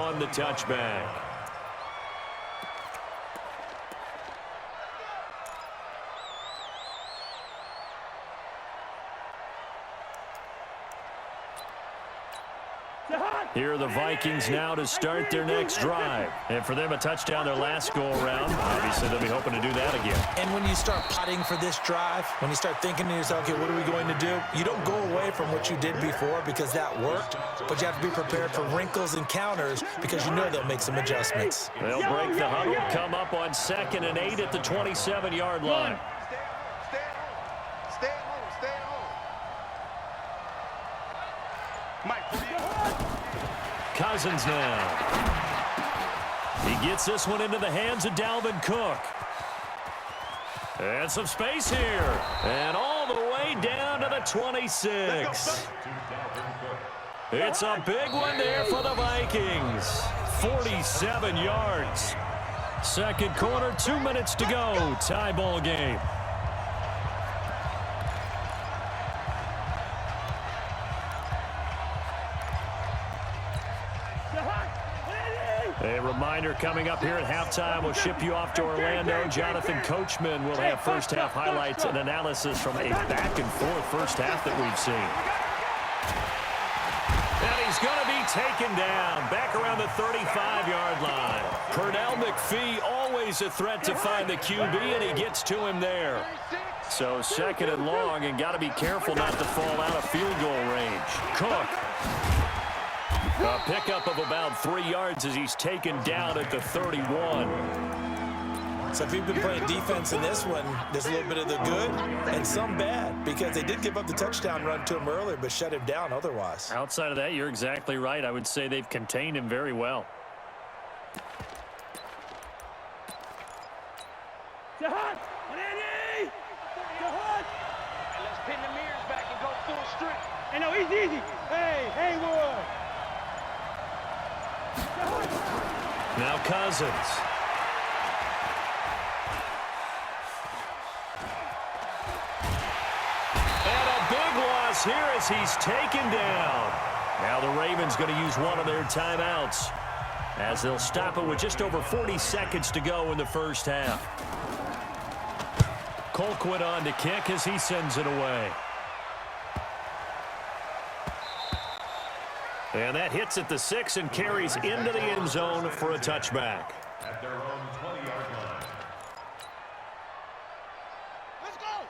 on the touchback. Here are the Vikings now to start their next drive. And for them, a touchdown their last go-around. Obviously, they'll be hoping to do that again. And when you start plotting for this drive, when you start thinking to yourself, okay, what are we going to do? You don't go away from what you did before because that worked, but you have to be prepared for wrinkles and counters because you know they'll make some adjustments. They'll break the huddle, come up on 2nd and 8 at the 27-yard line. Cousins now. He gets this one into the hands of Dalvin Cook. And some space here. And all the way down to the 26. It's a big one there for the Vikings. 47 yards. Second quarter, 2 minutes to go. Tie ball game. A reminder coming up here at halftime. We'll ship you off to Orlando. Jonathan Coachman will have first half highlights and analysis from a back-and-forth first half that we've seen. And he's going to be taken down back around the 35-yard line. Pernell McPhee, always a threat to find the QB, and he gets to him there. So 2nd and long, and got to be careful not to fall out of field goal range. Cook. A pickup of about 3 yards as he's taken down at the 31. So if you've been playing defense in this one, there's a little bit of the good and some bad because they did give up the touchdown run to him earlier but shut him down otherwise. Outside of that, you're exactly right. I would say they've contained him very well. Let's pin the mirrors back and go full strength. Hey, no, easy. Hey, Haywood. Now Cousins. And a big loss here as he's taken down. Now the Ravens going to use one of their timeouts as they'll stop it with just over 40 seconds to go in the first half. Colquitt on to kick as he sends it away. And that hits at the 6 and carries into the end zone for a touchback. At their own 20-yard line.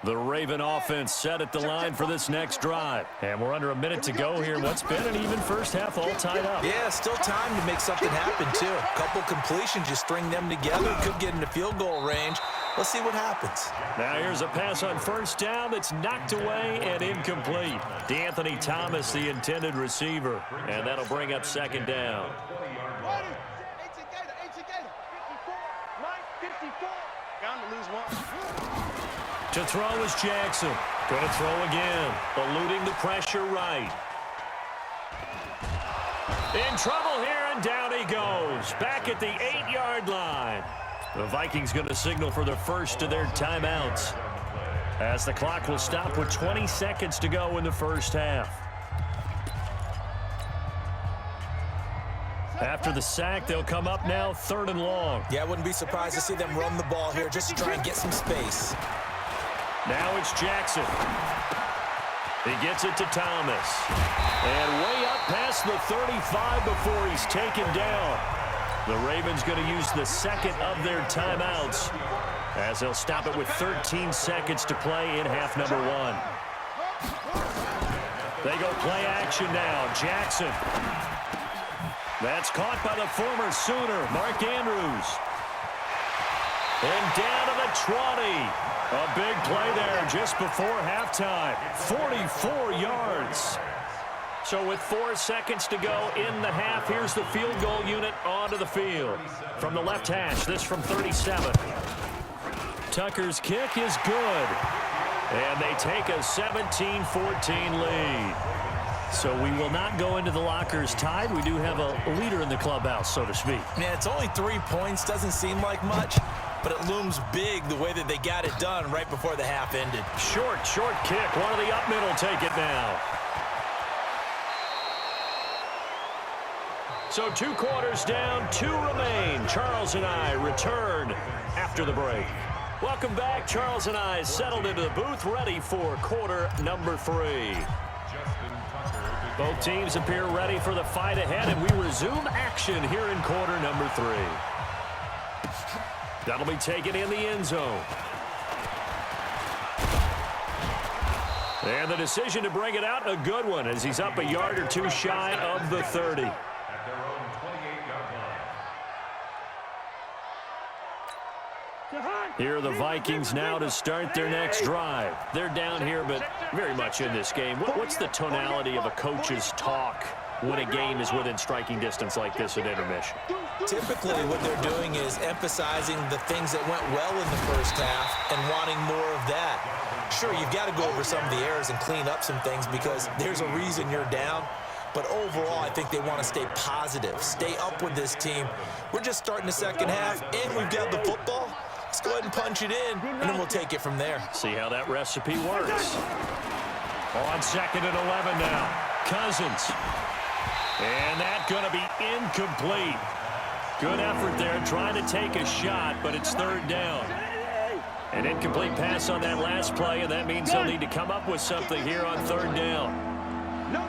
The Raven offense set at the line for this next drive. And we're under a minute to go here. What's been an even first half all tied up. Yeah, still time to make something happen, too. A couple completions, you string them together, could get into field goal range. Let's see what happens. Now here's a pass on first down that's knocked away and incomplete. DeAnthony Thomas, the intended receiver. And that'll bring up 2nd down. To throw is Jackson. Going to throw again. Eluding the pressure right. In trouble here, and down he goes. Back at the 8-yard line. The Vikings going to signal for the first of their timeouts as the clock will stop with 20 seconds to go in the first half. After the sack, they'll come up now 3rd and long. Yeah, I wouldn't be surprised to see them run the ball here just to try and get some space. Now it's Jackson. He gets it to Thomas. And way up past the 35 before he's taken down. The Ravens going to use the 2nd of their timeouts as they'll stop it with 13 seconds to play in half number 1. They go play action now. Jackson. That's caught by the former Sooner, Mark Andrews. And down to the 20. A big play there just before halftime. 44 yards. So with 4 seconds to go in the half, here's the field goal unit onto the field. From the left hash, this from 37. Tucker's kick is good. And they take a 17-14 lead. So we will not go into the lockers tied. We do have a leader in the clubhouse, so to speak. Man, it's only 3 points. Doesn't seem like much, but it looms big the way that they got it done right before the half ended. Short kick. One of the up middle take it now. So 2 quarters down, 2 remain. Charles and I return after the break. Welcome back. Charles and I settled into the booth, ready for quarter number 3. Both teams appear ready for the fight ahead, and we resume action here in quarter number 3. That'll be taken in the end zone. And the decision to bring it out, a good one, as he's up a yard or 2 shy of the 30. At their own 28-yard line. Here are the Vikings now to start their next drive. They're down here, but very much in this game. What's the tonality of a coach's talk when a game is within striking distance like this at intermission? Typically, what they're doing is emphasizing the things that went well in the first half and wanting more of that. Sure, you've got to go over some of the errors and clean up some things because there's a reason you're down. But overall, I think they want to stay positive, stay up with this team. We're just starting the second half, and we've got the football. Let's go ahead and punch it in, and then we'll take it from there. See how that recipe works. On 2nd and 11 now. Cousins. And that's going to be incomplete. Good effort there trying to take a shot, but it's 3rd down. An incomplete pass on that last play, and that means they'll need to come up with something here on 3rd down. No.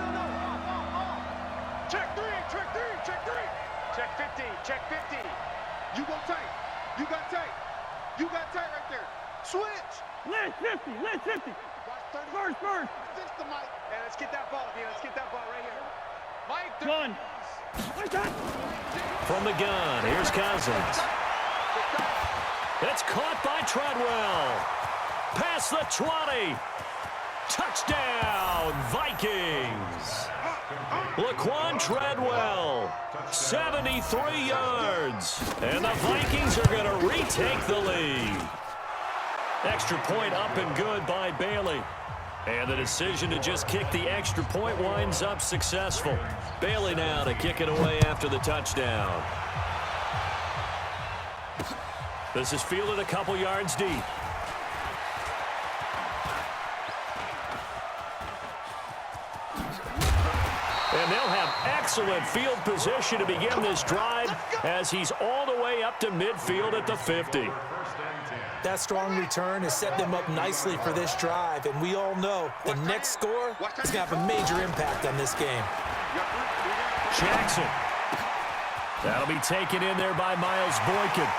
Check 3. Check 50. Check 50. You go tight. You got tight. You got tight right there. Switch. Let's 50. First. Fix the mic. Hey, let's get that ball here. Let's get that ball right here. Mike. Gun. From the gun, here's Cousins. It's caught by Treadwell. Past the 20. Touchdown, Vikings. Laquan Treadwell, 73 yards. And the Vikings are going to retake the lead. Extra point up and good by Bailey. And the decision to just kick the extra point winds up successful. Bailey now to kick it away after the touchdown. This is fielded a couple yards deep. And they'll have excellent field position to begin this drive as he's all the way up to midfield at the 50. That strong return has set them up nicely for this drive, and we all know the next score is going to have a major impact on this game. Jackson. That'll be taken in there by Miles Boykin.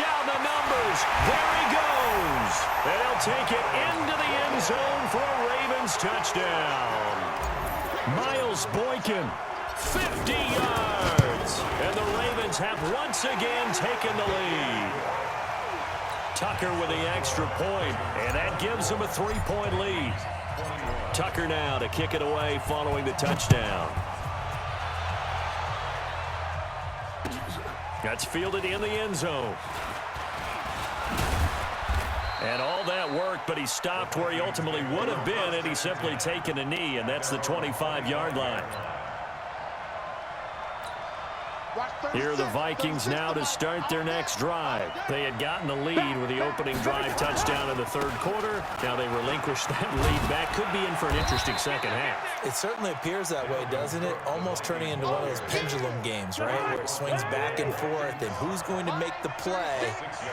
Down the numbers. There he goes. And he'll take it into the end zone for a Ravens touchdown. Miles Boykin, 50 yards. And the Ravens have once again taken the lead. Tucker with the extra point, and that gives them a 3-point lead. Tucker now to kick it away following the touchdown. That's fielded in the end zone. And all that work, but he stopped where he ultimately would have been had he simply taken a knee, and that's the 25-yard line. Here are the Vikings now to start their next drive. They had gotten the lead with the opening drive touchdown in the 3rd quarter. Now they relinquish that lead back. Could be in for an interesting second half. It certainly appears that way, doesn't it? Almost turning into one of those pendulum games, right? Where it swings back and forth, and who's going to make the play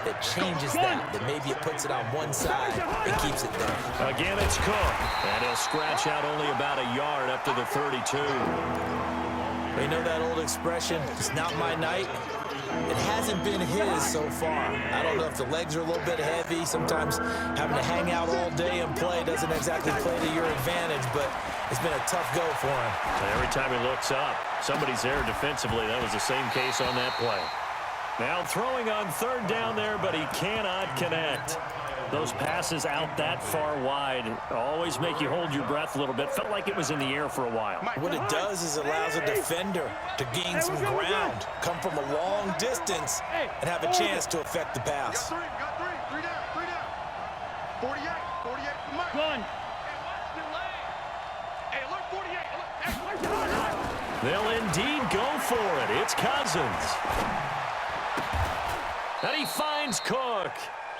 that changes that maybe it puts it on one side and keeps it there. Again, it's Cook. And he'll scratch out only about a yard up to the 32. You know that old expression, it's not my night? It hasn't been his so far. I don't know if the legs are a little bit heavy. Sometimes having to hang out all day and play doesn't exactly play to your advantage, but it's been a tough go for him. And every time he looks up, somebody's there defensively. That was the same case on that play. Now throwing on 3rd down there, but he cannot connect. Those passes out that far wide always make you hold your breath a little bit. Felt like it was in the air for a while. What it does is it allows a defender to gain some ground, come from a long distance, and have a chance to affect the pass. Got three down. 48 for Mike. Gun. Hey, look, 48. They'll indeed go for it. It's Cousins. And he finds Cook.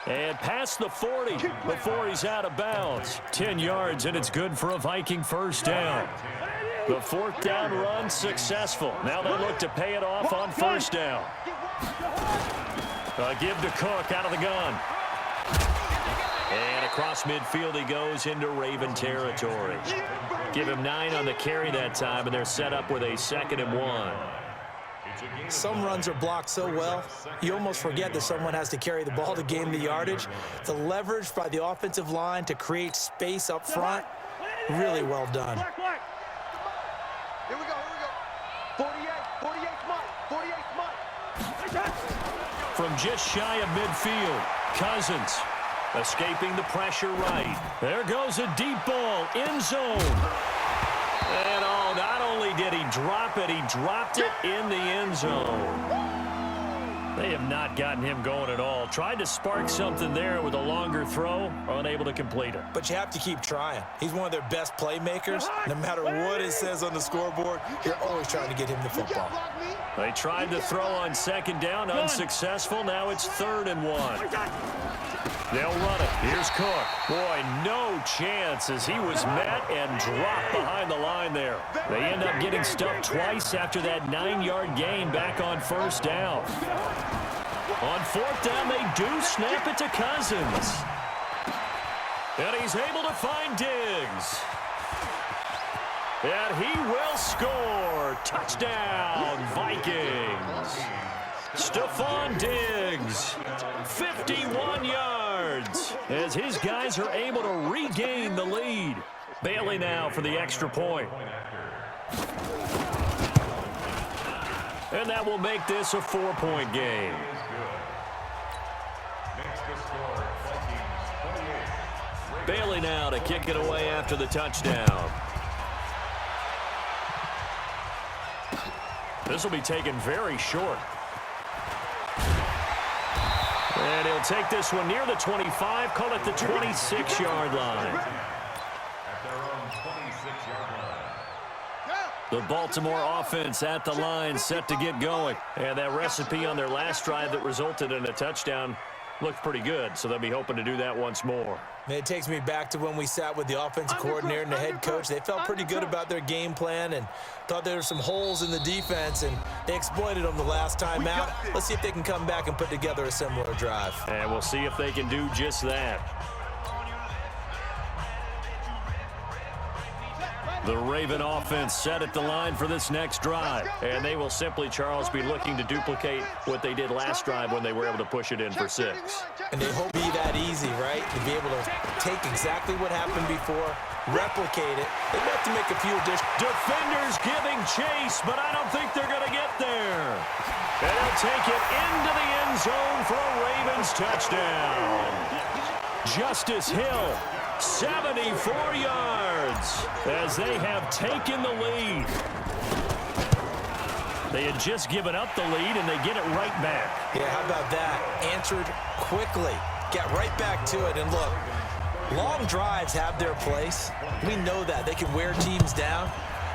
And past the 40 before he's out of bounds. 10 yards, and it's good for a Viking first down. The fourth down run successful. Now they look to pay it off on first down. A give to Cook out of the gun. And across midfield he goes into Raven territory. Give him 9 on the carry that time, and they're set up with a 2nd and 1. Some runs are blocked so well, you almost forget that someone has to carry the ball to gain the yardage. The leverage by the offensive line to create space up front, really well done. Here we go, 48 Mike. From just shy of midfield, Cousins escaping the pressure right. There goes a deep ball, end zone. And oh, not only did he drop it, he dropped it in the end zone. They have not gotten him going at all. Tried to spark something there with a longer throw, unable to complete it. But you have to keep trying. He's one of their best playmakers. No matter what it says on the scoreboard, you're always trying to get him the football. They tried to throw on 2nd down, unsuccessful. Now it's 3rd and 1. They'll run it. Here's Cook. Boy, no chance as he was met and dropped behind the line there. They end up getting stuffed twice after that 9-yard gain back on first down. On 4th down, they do snap it to Cousins. And he's able to find Diggs. And he will score. Touchdown, Vikings. Stephon Diggs, 51 yards, as his guys are able to regain the lead. Bailey now for the extra point. And that will make this a 4-point game. Bailey now to kick it away after the touchdown. This will be taken very short. And he'll take this one near the 25, call it the 26-yard line. The Baltimore offense at the line, set to get going. And that recipe on their last drive that resulted in a touchdown looked pretty good, so they'll be hoping to do that once more. It takes me back to when we sat with the offensive coordinator and the head coach. They felt pretty good about their game plan and thought there were some holes in the defense, and they exploited them the last time out. Let's see if they can come back and put together a similar drive. And we'll see if they can do just that. The Raven offense set at the line for this next drive. And they will simply, Charles, be looking to duplicate what they did last drive when they were able to push it in for 6. And they hope to be that easy, right? To be able to take exactly what happened before, replicate it. They'd have to make a few additions. Defenders giving chase, but I don't think they're going to get there. And they'll take it into the end zone for a Ravens touchdown. Justice Hill, 74 yards, as they have taken the lead. They had just given up the lead, and they get it right back. Yeah, how about that? Answered quickly. Get right back to it. And look, long drives have their place. We know that. They can wear teams down.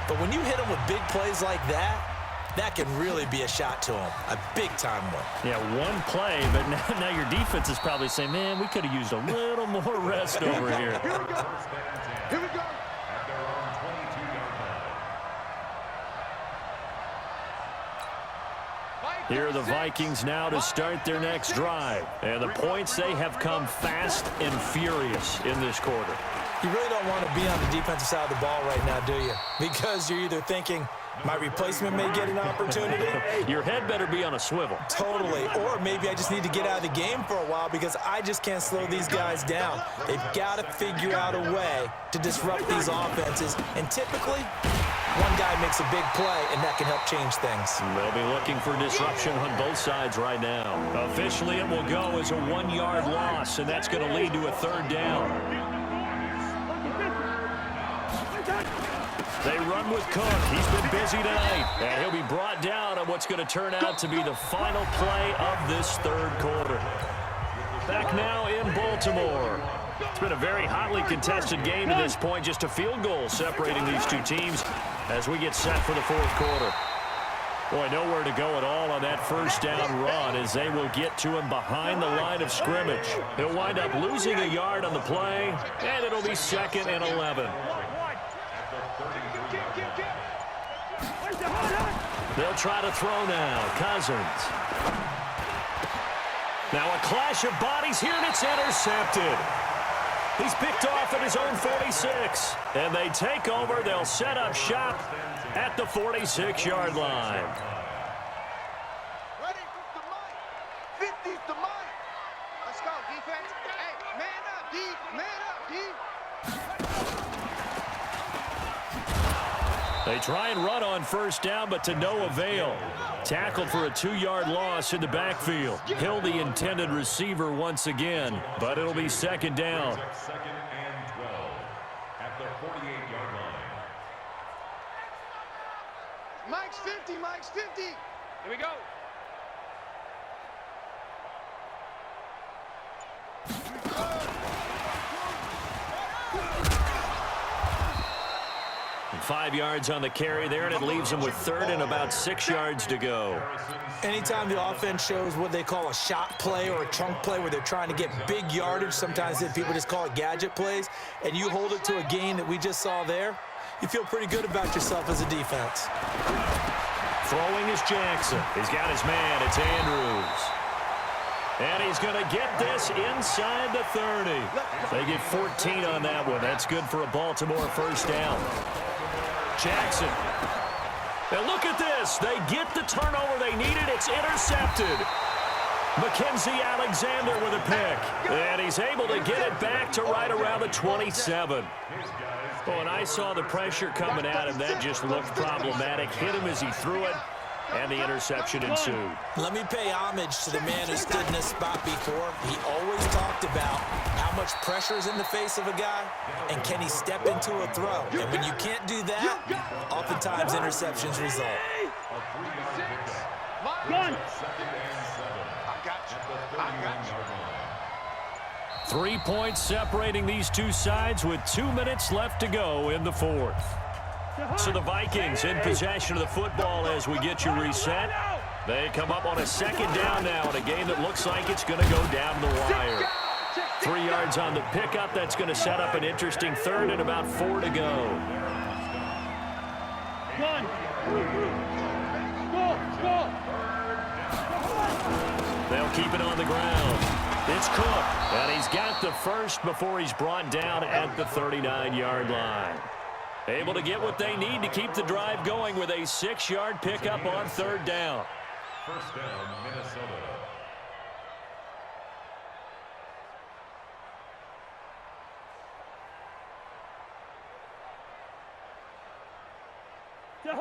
But when you hit them with big plays like that, that can really be a shot to them. A big-time one. Yeah, one play, but now your defense is probably saying, man, we could have used a little more rest over here. Here we go. Here we go. Here are the Vikings now to start their next drive. And the points, they have come fast and furious in this quarter. You really don't want to be on the defensive side of the ball right now, do you? Because you're either thinking, my replacement may get an opportunity. Your head better be on a swivel. Totally. Or maybe I just need to get out of the game for a while because I just can't slow these guys down. They've got to figure out a way to disrupt these offenses. And typically, one guy makes a big play, and that can help change things. They'll be looking for disruption on both sides right now. Officially, it will go as a 1-yard loss, and that's going to lead to a 3rd down. They run with Cook. He's been busy tonight. And he'll be brought down on what's going to turn out to be the final play of this 3rd quarter. Back now in Baltimore. It's been a very hotly contested game to this point. Just a field goal separating these two teams as we get set for the 4th quarter. Boy, nowhere to go at all on that first down run as they will get to him behind the line of scrimmage. He'll wind up losing a yard on the play, and it'll be 2nd and 11. They'll try to throw now. Cousins. Now a clash of bodies here, and it's intercepted. He's picked off at his own 46. And they take over. They'll set up shop at the 46-yard line. Ready? The mic. 50's the mic. Let's go, defense. Hey, man up, D. Man up, D. They try and run on first down, but to no avail. Tackled for a 2-yard loss in the backfield. Held the intended receiver once again, but it'll be second down. Second and 12 at the 48-yard line. Mike's 50, Mike's 50. Here we go. And 5 yards on the carry there, and it leaves them with third and about 6 yards to go. Anytime the offense shows what they call a shot play or a chunk play where they're trying to get big yardage, sometimes people just call it gadget plays, and you hold it to a gain that we just saw there, you feel pretty good about yourself as a defense. Throwing is Jackson. He's got his man. It's Andrews. And he's going to get this inside the 30. They get 14 on that one. That's good for a Baltimore first down. Jackson. And look at this. They get the turnover they needed. It's intercepted. Mackenzie Alexander with a pick. And he's able to get it back to right around the 27. Oh, and I saw the pressure coming at him. That just looked problematic. Hit him as he threw it, and the interception ensued. Let me pay homage to the man who stood in this spot before. He always talked about how much pressure is in the face of a guy, and can he step into a throw. And when you can't do that, oftentimes interceptions result. Gun. I got you. I got you. 3 points separating these two sides with 2 minutes left to go in the fourth. So the Vikings in possession of the football as we get you reset. They come up on a second down now in a game that looks like it's going to go down the wire. 3 yards on the pickup. That's going to set up an interesting third and about 4 to go. Gun. Go. They'll keep it on the ground. It's Cook, and he's got the first before he's brought down at the 39-yard line. Able to get what they need to keep the drive going with a 6-yard pickup on third down. First down, Minnesota.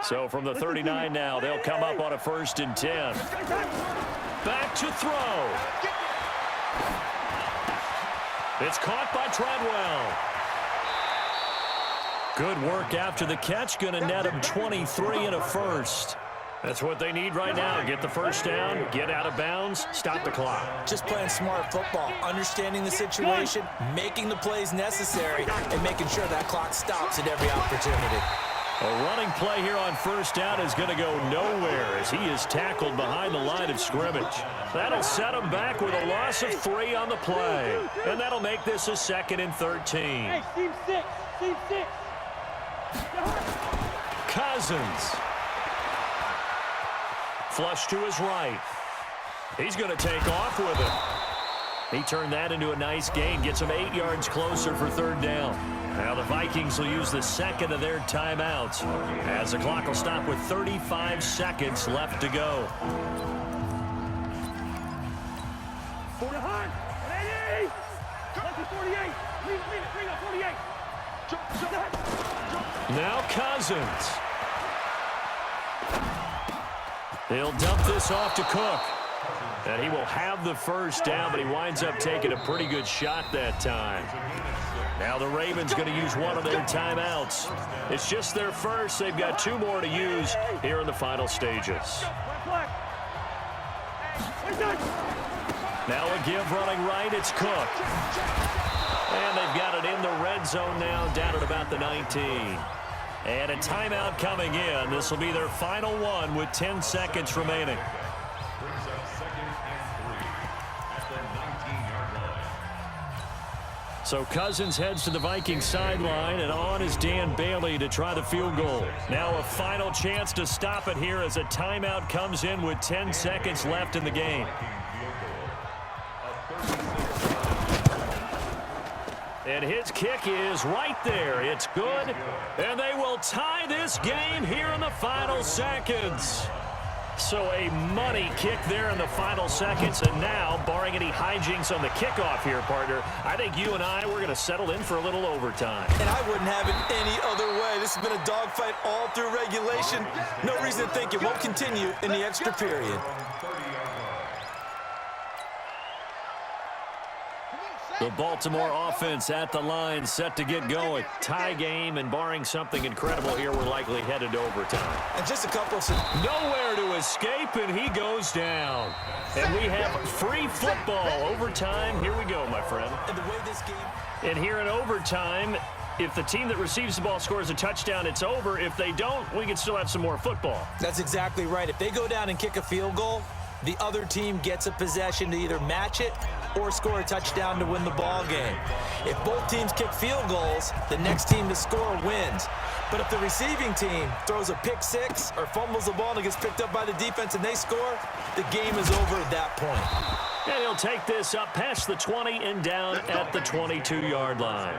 So from the 39 now, they'll come up on a 1st and 10. Back to throw. It's caught by Treadwell. Good work after the catch. Going to net him 23 and a first. That's what they need right now. Get the first down, get out of bounds, stop the clock. Just playing smart football, understanding the situation, making the plays necessary, and making sure that clock stops at every opportunity. A running play here on first down is going to go nowhere as he is tackled behind the line of scrimmage. That'll set him back with a loss of 3 on the play. And that'll make this a 2nd and 13. Hey, team 6. Cousins. Flush to his right. He's going to take off with it. He turned that into a nice gain. Gets him 8 yards closer for third down. Now the Vikings will use the second of their timeouts as the clock will stop with 35 seconds left to go. For the hunt. 80. 48. Bring up 48. Now Cousins. He'll dump this off to Cook. And he will have the first down, but he winds up taking a pretty good shot that time. Now the Ravens going to use one of their timeouts. It's just their first. They've got 2 more to use here in the final stages. Now a give running right. It's Cook. And they've got it in the red zone now, down at about the 19. And a timeout coming in. This will be their final one with 10 seconds remaining. Brings up 2nd and 3 at the 19-yard line. So Cousins heads to the Vikings sideline, and on is Dan Bailey to try the field goal. Now a final chance to stop it here as a timeout comes in with 10 seconds left in the game. And his kick is right there. It's good. And they will tie this game here in the final seconds. So a money kick there in the final seconds. And now, barring any hijinks on the kickoff here, partner, I think you and I, we're going to settle in for a little overtime. And I wouldn't have it any other way. This has been a dogfight all through regulation. No reason to think it won't continue in the extra period. The Baltimore offense at the line, set to get going. Tie game, and barring something incredible here, we're likely headed to overtime. And just a couple of... Nowhere to escape, and he goes down. And we have free football. Overtime. Here we go, my friend. And the way this game... And here in overtime, if the team that receives the ball scores a touchdown, it's over. If they don't, we can still have some more football. That's exactly right. If they go down and kick a field goal, the other team gets a possession to either match it or score a touchdown to win the ball game. If both teams kick field goals, the next team to score wins. But if the receiving team throws a pick six or fumbles the ball and it gets picked up by the defense and they score, the game is over at that point. And he'll take this up past the 20 and down at the 22-yard line.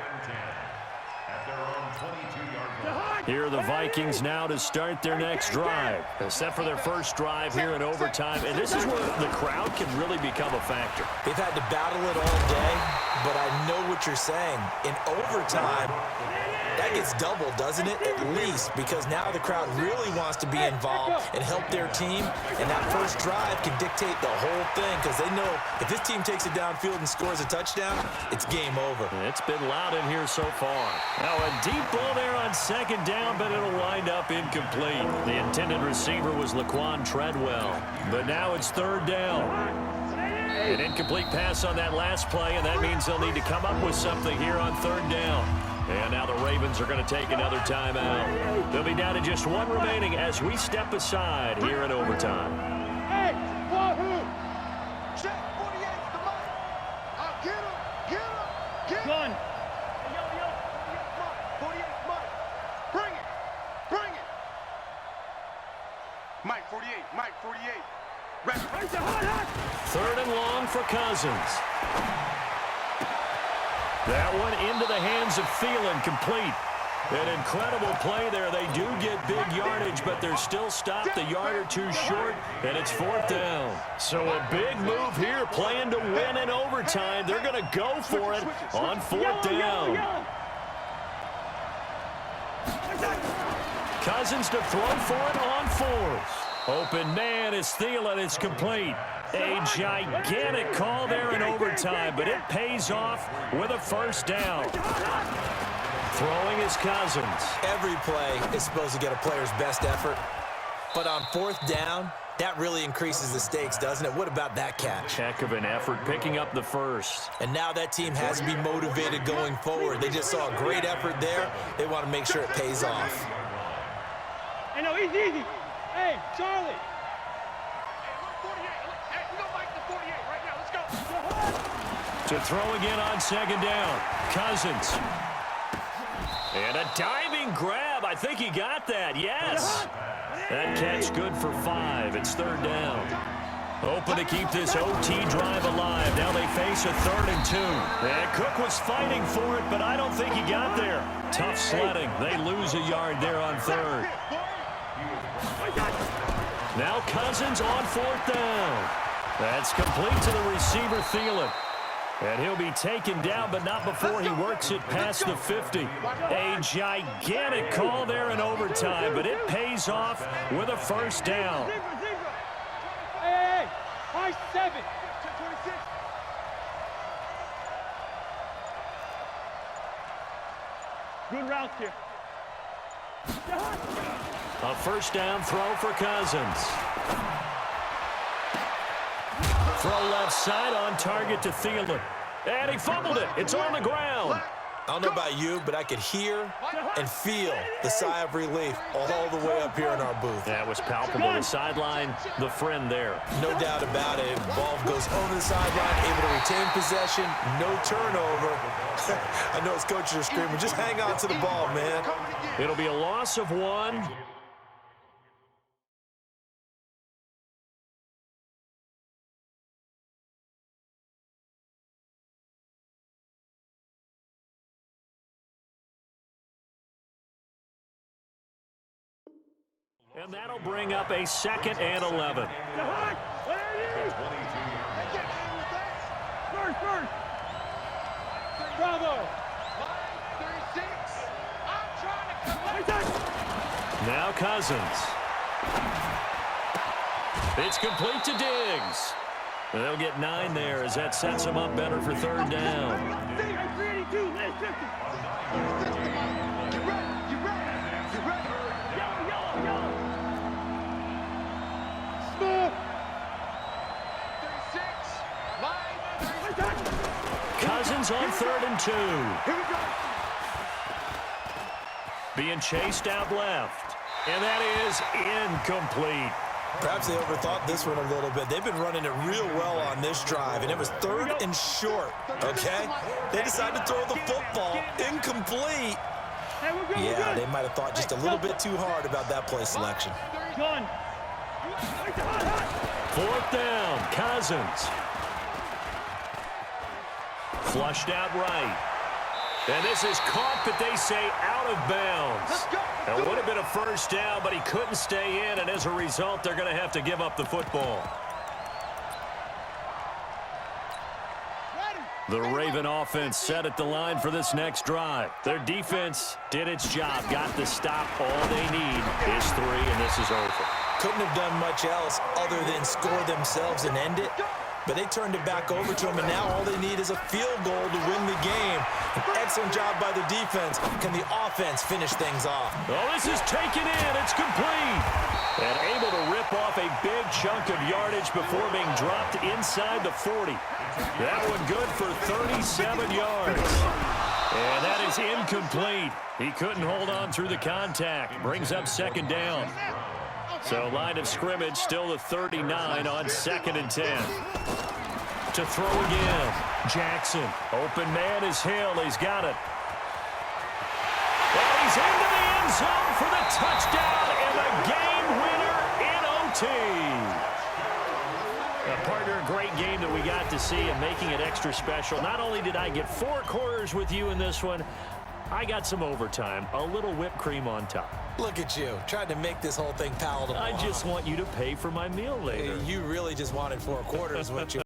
Here are the Vikings now to start their next drive. Set for their first drive here in overtime. And this is where the crowd can really become a factor. They've had to battle it all day, but I know what you're saying. In overtime, that gets doubled, doesn't it? At least, because now the crowd really wants to be involved and help their team. And that first drive can dictate the whole thing because they know if this team takes it downfield and scores a touchdown, it's game over. It's been loud in here so far. Now a deep ball there on second down, but it'll wind up incomplete. The intended receiver was Laquan Treadwell. But now it's third down. An incomplete pass on that last play, and that means they'll need to come up with something here on third down. And now the Ravens are going to take another timeout. They'll be down to just one remaining as we step aside here in overtime. Hey, wahoo! Check 48, the mic. I'll get him, get him, get him. Gun. Yo, 48, Mike. Bring it, bring it. Mike 48, Mike 48. Third and long for Cousins. That one into the hands of Thielen, complete. An incredible play there. They do get big yardage, but they're still stopped a yard or two short, and it's fourth down. So a big move here, playing to win in overtime. They're going to go for it on fourth down. Cousins to throw for it on fourth. Open man is Thielen. It's complete. A gigantic call there in overtime, but it pays off with a first down. Throwing is Cousins. Every play is supposed to get a player's best effort, but on fourth down, that really increases the stakes, doesn't it? What about that catch? Heck of an effort, picking up the first. And now that team has to be motivated going forward. They just saw a great effort there. They want to make sure it pays off. Hey, no, easy. Hey, Charlie. To throw again on second down. Cousins. And a diving grab. I think he got that. Yes. That catch good for 5. It's third down. Open to keep this OT drive alive. Now they face a 3rd and 2. And Cook was fighting for it, but I don't think he got there. Tough sledding. They lose a yard there on 3rd. Now Cousins on 4th down. That's complete to the receiver, Thielen. And he'll be taken down, but not before he works it past the 50. A gigantic call there in overtime, but it pays off with a first down. Hey, high 7. Good routes here. A first down throw for Cousins. Throw left side on target to Thielen. And he fumbled it. It's on the ground. I don't know about you, but I could hear and feel the sigh of relief all the way up here in our booth. That was palpable. The sideline, the friend there. No doubt about it. Ball goes over the sideline, able to retain possession, no turnover. I know his coaches are screaming, just hang on to the ball, man. It'll be a loss of 1. And that'll bring up a 2nd and 11. First. Bravo. 36. I'm trying to come. Now Cousins. It's complete to Diggs. They'll get 9 there as that sets them up better for 3rd down. Cousins on 3rd and 2. Being chased out left. And that is incomplete. Perhaps they overthought this one a little bit. They've been running it real well on this drive, and it was 3rd and short, okay? They decided to throw the football. Incomplete. Yeah, they might have thought just a little bit too hard about that play selection. 4th down, Cousins. Flushed out right. And this is caught, but they say out of bounds. It would have been a 1st down, but he couldn't stay in, and as a result, they're going to have to give up the football. The Raven offense set at the line for this next drive. Their defense did its job, got the stop. All they need is 3, and this is over. Couldn't have done much else other than score themselves and end it. But they turned it back over to him, and now all they need is a field goal to win the game. An excellent job by the defense. Can the offense finish things off? Oh, this is taken in. It's complete. And able to rip off a big chunk of yardage before being dropped inside the 40. That one good for 37 yards. And that is incomplete. He couldn't hold on through the contact. Brings up 2nd down. So line of scrimmage still the 39 on 2nd and 10. To throw again. Jackson. Open man is Hill. He's got it. And he's into the end zone for the touchdown and the game winner in OT. Partner, a great game that we got to see and making it extra special. Not only did I get 4 quarters with you in this one, I got some overtime, a little whipped cream on top. Look at you, trying to make this whole thing palatable. I just want you to pay for my meal later. You really just wanted 4 quarters, what you